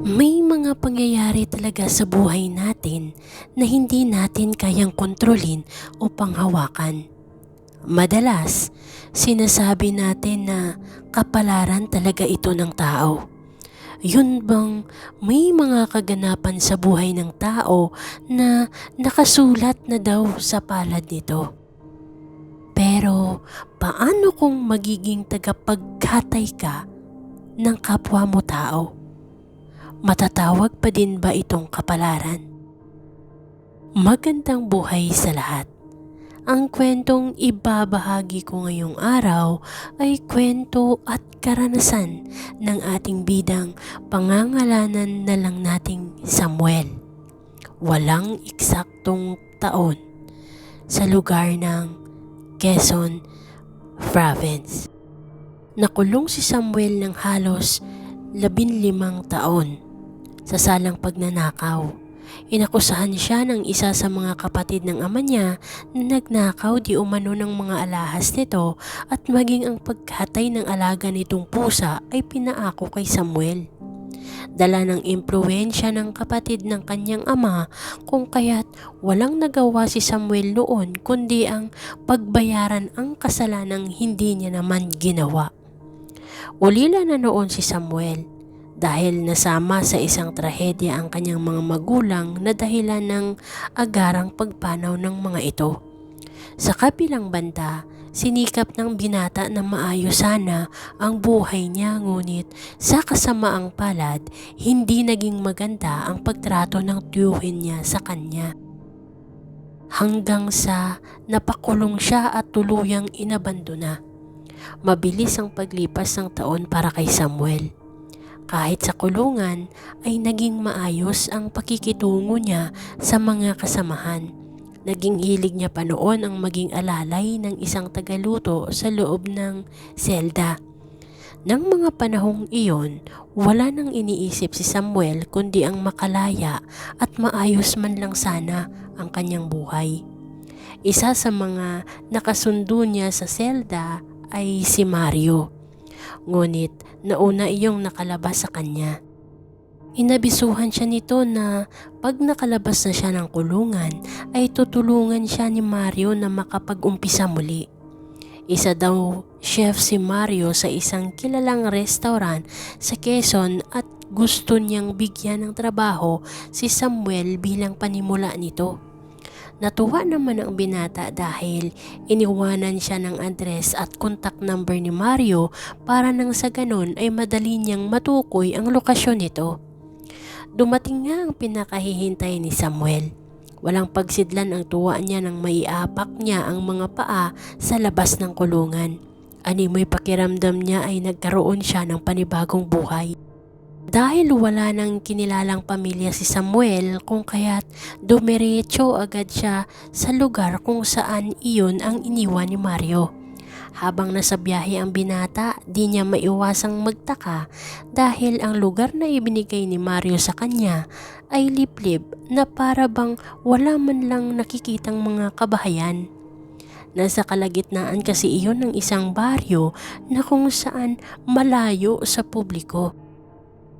May mga pangyayari talaga sa buhay natin na hindi natin kayang kontrolin o panghawakan. Madalas, sinasabi natin na kapalaran talaga ito ng tao. Yun bang may mga kaganapan sa buhay ng tao na nakasulat na daw sa palad nito? Pero paano kung magiging tagapaghatay ka ng kapwa mo tao? Matatawag pa din ba itong kapalaran? Magandang buhay sa lahat. Ang kwentong ibabahagi ko ngayong araw ay kwento at karanasan ng ating bidang pangangalanan na lang nating Samuel. Walang eksaktong taon sa lugar ng Quezon Province. Nakulong si Samuel ng halos 15 taon sa salang pagnanakaw. Inakusahan siya ng isa sa mga kapatid ng ama niya na nagnakaw di umano ng mga alahas nito at maging ang paghatay ng alaga nitong pusa ay pinaako kay Samuel. Dala ng impluwensya ng kapatid ng kanyang ama kung kaya't walang nagawa si Samuel noon kundi ang pagbayaran ang kasalanang hindi niya naman ginawa. Ulila na noon si Samuel dahil nasama sa isang trahedya ang kanyang mga magulang na dahilan ng agarang pagpanaw ng mga ito. Sa kabilang banda, sinikap ng binata na maayos sana ang buhay niya ngunit sa kasamaang palad, hindi naging maganda ang pagtrato ng tiyuhin niya sa kanya. Hanggang sa napakulong siya at tuluyang inabandona. Mabilis ang paglipas ng taon para kay Samuel. Kahit sa kulungan ay naging maayos ang pakikitungo niya sa mga kasamahan. Naging hilig niya pa noon ang maging alalay ng isang tagaluto sa loob ng selda. Nang mga panahong iyon, wala nang iniisip si Samuel kundi ang makalaya at maayos man lang sana ang kanyang buhay. Isa sa mga nakasundo niya sa selda ay si Mario. Ngunit nauna iyong nakalabas sa kanya. Inabisuhan siya nito na pag nakalabas na siya ng kulungan ay tutulungan siya ni Mario na makapag-umpisa muli. Isa daw chef si Mario sa isang kilalang restaurant sa Quezon at gusto niyang bigyan ng trabaho si Samuel bilang panimula nito. Natuwa naman ang binata dahil iniwanan siya ng address at contact number ni Mario para nang sa ganon ay madali niyang matukoy ang lokasyon nito. Dumating nga ang pinakahihintay ni Samuel. Walang pagsidlan ang tuwa niya nang maiapak niya ang mga paa sa labas ng kulungan. Animoy pakiramdam niya ay nagkaroon siya ng panibagong buhay. Dahil wala nang kinilalang pamilya si Samuel kung kaya't dumiretso agad siya sa lugar kung saan iyon ang iniwan ni Mario. Habang nasa biyahe ang binata, di niya maiwasang magtaka dahil ang lugar na ibinigay ni Mario sa kanya ay liblib na para bang wala man lang nakikitang mga kabahayan. Nasa kalagitnaan kasi iyon ng isang baryo na kung saan malayo sa publiko.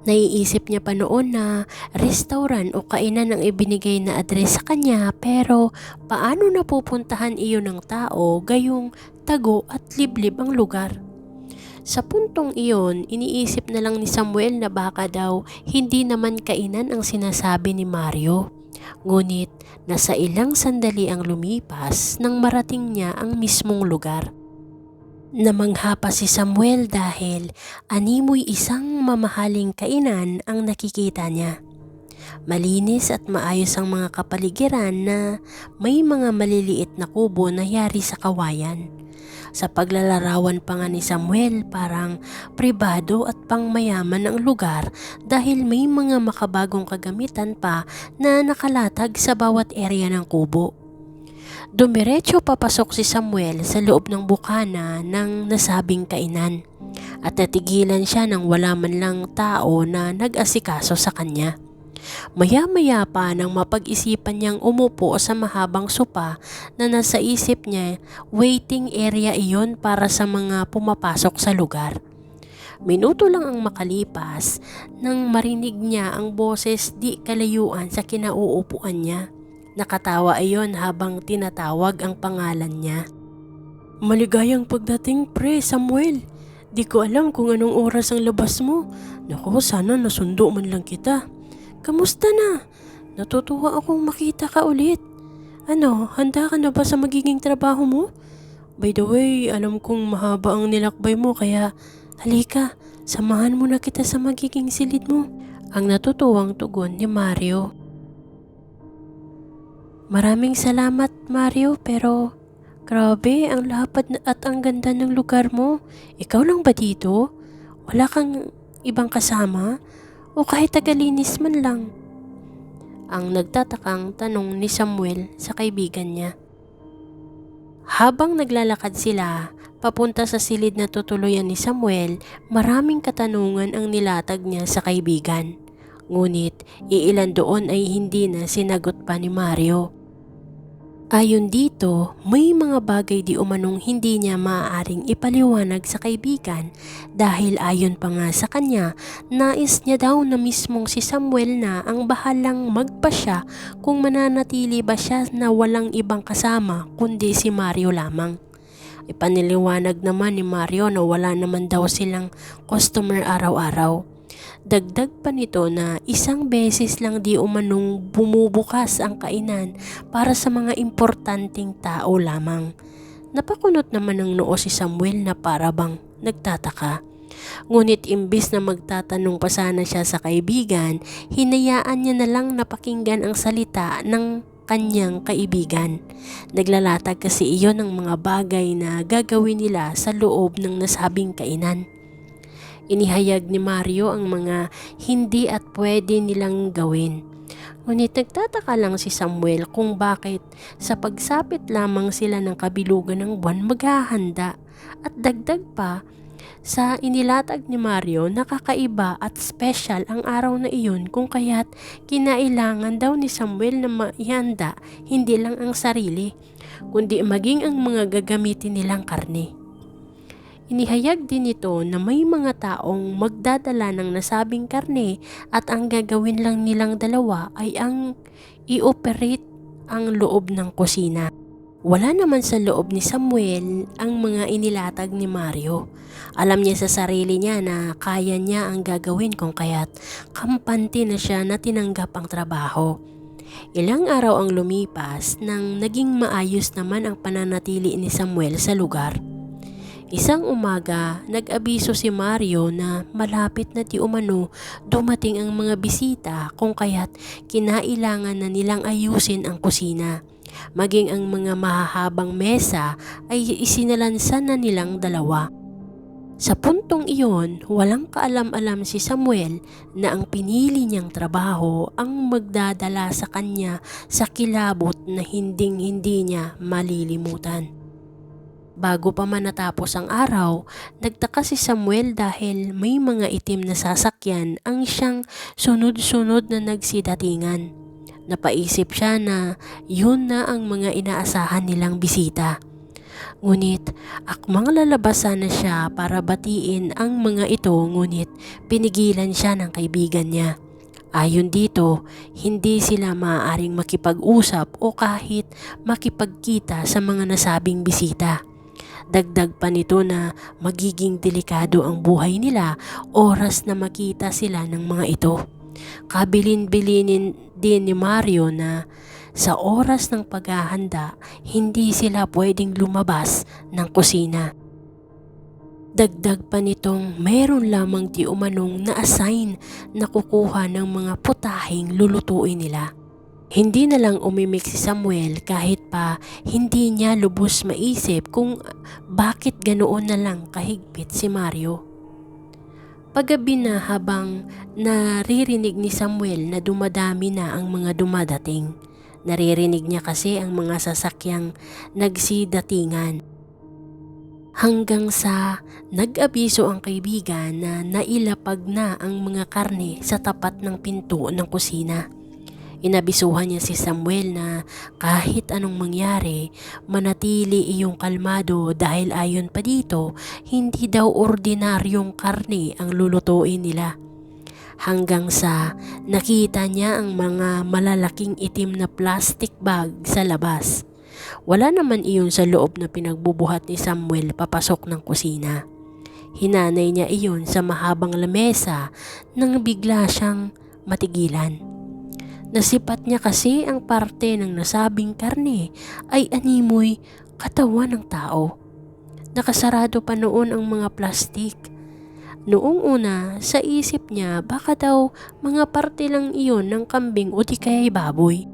Naiisip niya pa noon na restaurant o kainan ang ibinigay na address sa kanya pero paano napupuntahan iyon ng tao gayong tago at liblib ang lugar? Sa puntong iyon, iniisip na lang ni Samuel na baka daw hindi naman kainan ang sinasabi ni Mario. Ngunit nasa ilang sandali ang lumipas nang marating niya ang mismong lugar. Namangha pa si Samuel dahil animoy isang mamahaling kainan ang nakikita niya. Malinis at maayos ang mga kapaligiran na may mga maliliit na kubo na yari sa kawayan. Sa paglalarawan pa nga ni Samuel parang pribado at pangmayaman ang lugar dahil may mga makabagong kagamitan pa na nakalatag sa bawat area ng kubo. Dumiretso papasok si Samuel sa loob ng bukana ng nasabing kainan at natigilan siya nang wala man lang tao na nag-asikaso sa kanya. Maya-maya pa nang mapag-isipan niyang umupo sa mahabang sopa na nasa isip niya, waiting area iyon para sa mga pumapasok sa lugar. Minuto lang ang makalipas nang marinig niya ang boses di kalayuan sa kinauupuan niya. Nakatawa iyon habang tinatawag ang pangalan niya. Maligayang pagdating pre, Samuel. Di ko alam kung anong oras ang labas mo. Naku, sana nasundo man lang kita. Kamusta na? Natutuwa akong makita ka ulit. Ano, handa ka na ba sa magiging trabaho mo? By the way, alam kong mahaba ang nilakbay mo kaya halika, samahan mo na kita sa magiging silid mo. Ang natutuwang tugon ni Mario. Maraming salamat Mario, pero grabe ang lapad at ang ganda ng lugar mo. Ikaw lang ba dito? Wala kang ibang kasama? O kahit tagalinis man lang? Ang nagtatakang tanong ni Samuel sa kaibigan niya. Habang naglalakad sila, papunta sa silid na tutuluyan ni Samuel, maraming katanungan ang nilatag niya sa kaibigan. Ngunit iilan doon ay hindi na sinagot pa ni Mario. Ayon dito, may mga bagay di umanong hindi niya maaaring ipaliwanag sa kaibigan dahil ayon pa nga sa kanya, nais niya daw na mismong si Samuel na ang bahalang magpasya kung mananatili ba siya na walang ibang kasama kundi si Mario lamang. Ipaniliwanag naman ni Mario na wala naman daw silang customer araw-araw. Dagdag pa nito na isang beses lang di umanong bumubukas ang kainan para sa mga importanteng tao lamang. Napakunot naman ng noo si Samuel na para bang nagtataka. Ngunit imbis na magtatanong pa sana siya sa kaibigan, hinayaan niya na lang napakinggan ang salita ng kanyang kaibigan. Naglalatag kasi iyon ng mga bagay na gagawin nila sa loob ng nasabing kainan. Inihayag ni Mario ang mga hindi at pwede nilang gawin. Ngunit nagtataka lang si Samuel kung bakit sa pagsapit lamang sila ng kabilugan ng buwan maghahanda. At dagdag pa, sa inilatag ni Mario nakakaiba at special ang araw na iyon kung kaya't kinailangan daw ni Samuel na maihanda hindi lang ang sarili, kundi maging ang mga gagamitin nilang karne. Inihayag din ito na may mga taong magdadala ng nasabing karne at ang gagawin lang nilang dalawa ay ang i-operate ang loob ng kusina. Wala naman sa loob ni Samuel ang mga inilatag ni Mario. Alam niya sa sarili niya na kaya niya ang gagawin kung kaya't kampante na siya na tinanggap ang trabaho. Ilang araw ang lumipas nang naging maayos naman ang pananatili ni Samuel sa lugar. Isang umaga, nag-abiso si Mario na malapit na di umano dumating ang mga bisita kung kaya't kinailangan na nilang ayusin ang kusina. Maging ang mga mahahabang mesa ay isinalansan na nilang dalawa. Sa puntong iyon, walang kaalam-alam si Samuel na ang pinili niyang trabaho ang magdadala sa kanya sa kilabot na hinding-hindi niya malilimutan. Bago pa man natapos ang araw, nagtaka si Samuel dahil may mga itim na sasakyan ang siyang sunod-sunod na nagsidatingan. Napaisip siya na yun na ang mga inaasahan nilang bisita. Ngunit akmang lalabasan na siya para batiin ang mga ito, ngunit pinigilan siya ng kaibigan niya. Ayon dito, hindi sila maaaring makipag-usap o kahit makipagkita sa mga nasabing bisita. Dagdag pa nito na magiging delikado ang buhay nila oras na makita sila ng mga ito. Kabilin-bilinin din ni Mario na sa oras ng paghahanda, hindi sila pwedeng lumabas ng kusina. Dagdag pa nitong meron lamang di umanong na-assign na kukuha ng mga putahing lulutuin nila. Hindi na lang umimik si Samuel kahit pa hindi niya lubos maisip kung bakit ganoon na lang kahigpit si Mario. Paggabi na habang naririnig ni Samuel na dumadami na ang mga dumadating. Naririnig niya kasi ang mga sasakyang nagsidatingan. Hanggang sa nag-abiso ang kaibigan na nailapag na ang mga karne sa tapat ng pinto ng kusina. Inabisuhan niya si Samuel na kahit anong mangyari, manatili iyong kalmado dahil ayon pa dito, hindi daw ordinaryong karne ang lulutuin nila. Hanggang sa nakita niya ang mga malalaking itim na plastic bag sa labas. Wala naman iyon sa loob na pinagbubuhat ni Samuel papasok ng kusina. Hinanay niya iyon sa mahabang lamesa nang bigla siyang matigilan. Nasipat niya kasi ang parte ng nasabing karne ay animoy katawan ng tao. Nakasarado pa noon ang mga plastik. Noong una, sa isip niya baka daw mga parte lang iyon ng kambing o di kaya'y baboy.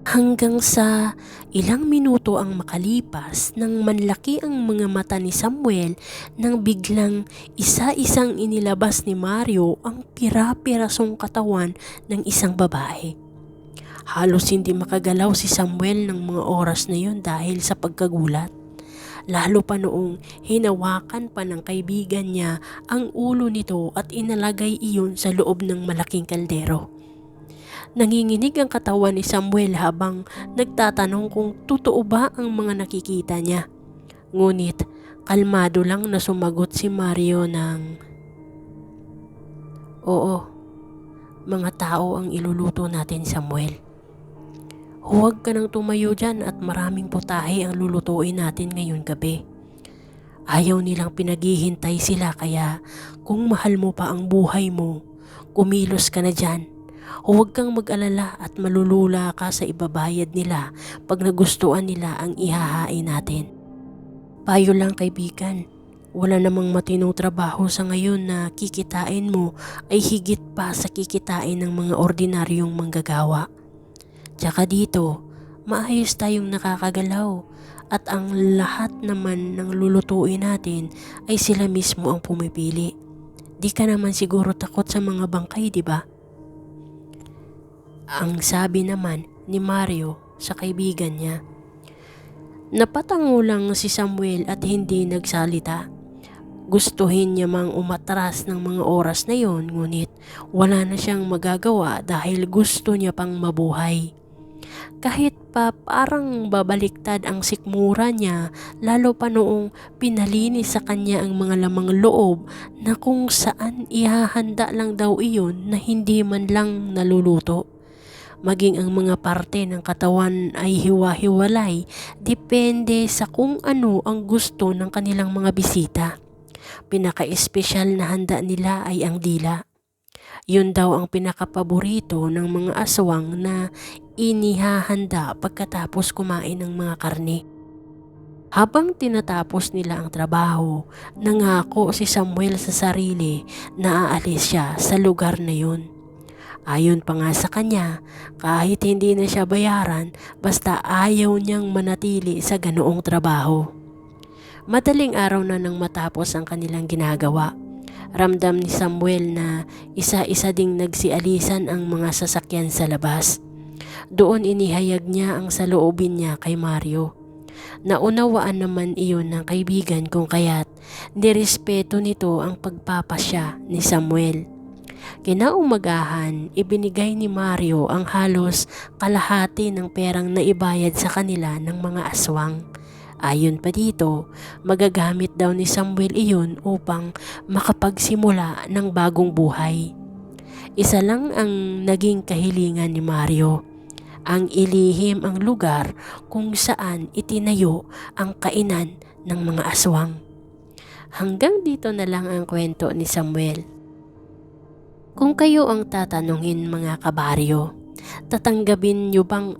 Hanggang sa ilang minuto ang makalipas nang manlaki ang mga mata ni Samuel nang biglang isa-isang inilabas ni Mario ang pira-pirasong katawan ng isang babae. Halos hindi makagalaw si Samuel ng mga oras na yun dahil sa pagkagulat. Lalo pa noong hinawakan pa ng kaibigan niya ang ulo nito at inalagay iyon sa loob ng malaking kaldero. Nanginginig ang katawan ni Samuel habang nagtatanong kung totoo ba ang mga nakikita niya. Ngunit kalmado lang na sumagot si Mario ng, "Oo, mga tao ang iluluto natin, Samuel. Huwag ka nang tumayo dyan at maraming putahe ang lulutuin natin ngayon gabi. Ayaw nilang pinaghihintay sila kaya kung mahal mo pa ang buhay mo, kumilos ka na dyan. Huwag kang mag-alala at malulula ka sa ibabayad nila pag nagustuhan nila ang ihahain natin." Payo lang kaibigan, wala namang matinong trabaho sa ngayon na kikitain mo ay higit pa sa kikitain ng mga ordinaryong manggagawa. Tsaka dito, maayos tayong nakakagalaw at ang lahat naman ng lulutuin natin ay sila mismo ang pumipili. Di ka naman siguro takot sa mga bangkay, di ba? Ang sabi naman ni Mario sa kaibigan niya. Napatango lang si Samuel at hindi nagsalita. Gustuhin niya mang umatras ng mga oras na yon, ngunit wala na siyang magagawa dahil gusto niya pang mabuhay. Kahit pa parang babaliktad ang sikmura niya, lalo pa noong pinalinis sa kanya ang mga lamang loob na kung saan ihahanda lang daw iyon na hindi man lang naluluto. Maging ang mga parte ng katawan ay hiwa-hiwalay, depende sa kung ano ang gusto ng kanilang mga bisita. Pinaka-espesyal na handa nila ay ang dila. Yun daw ang pinakapaborito ng mga aswang na inihahanda pagkatapos kumain ng mga karne. Habang tinatapos nila ang trabaho, nangako si Samuel sa sarili na aalis siya sa lugar na yun. Ayon pa nga sa kanya, kahit hindi na siya bayaran, basta ayaw niyang manatili sa ganoong trabaho. Madaling araw na nang matapos ang kanilang ginagawa. Ramdam ni Samuel na isa-isa ding nagsialisan ang mga sasakyan sa labas. Doon inihayag niya ang saloobin niya kay Mario. Naunawaan naman iyon ng kaibigan kung kaya't nirespeto nito ang pagpapasya ni Samuel. Kinaumagahan, ibinigay ni Mario ang halos kalahati ng perang naibayad sa kanila ng mga aswang. Ayon pa dito, magagamit daw ni Samuel iyon upang makapagsimula ng bagong buhay. Isa lang ang naging kahilingan ni Mario, ang ilihim ang lugar kung saan itinayo ang kainan ng mga aswang. Hanggang dito na lang ang kwento ni Samuel. Kung kayo ang tatanungin mga kabaryo, tatanggapin nyo bang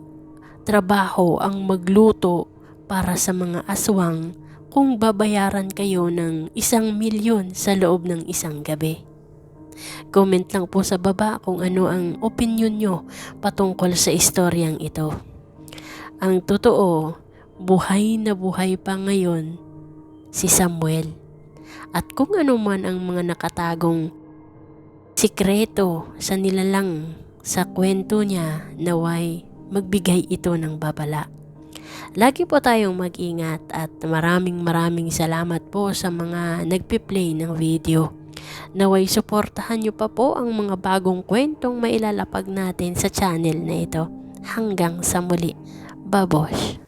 trabaho ang magluto para sa mga aswang kung babayaran kayo ng 1,000,000 sa loob ng isang gabi? Comment lang po sa baba kung ano ang opinion nyo patungkol sa istoryang ito. Ang totoo, buhay na buhay pa ngayon si Samuel. At kung ano man ang mga nakatagong sikreto sa nilalang sa kwento niya, naway magbigay ito ng babala. Lagi po tayong mag-ingat at maraming salamat po sa mga nagpi-play ng video. Naway suportahan nyo pa po ang mga bagong kwentong mailalapag natin sa channel na ito. Hanggang sa muli. Babosh!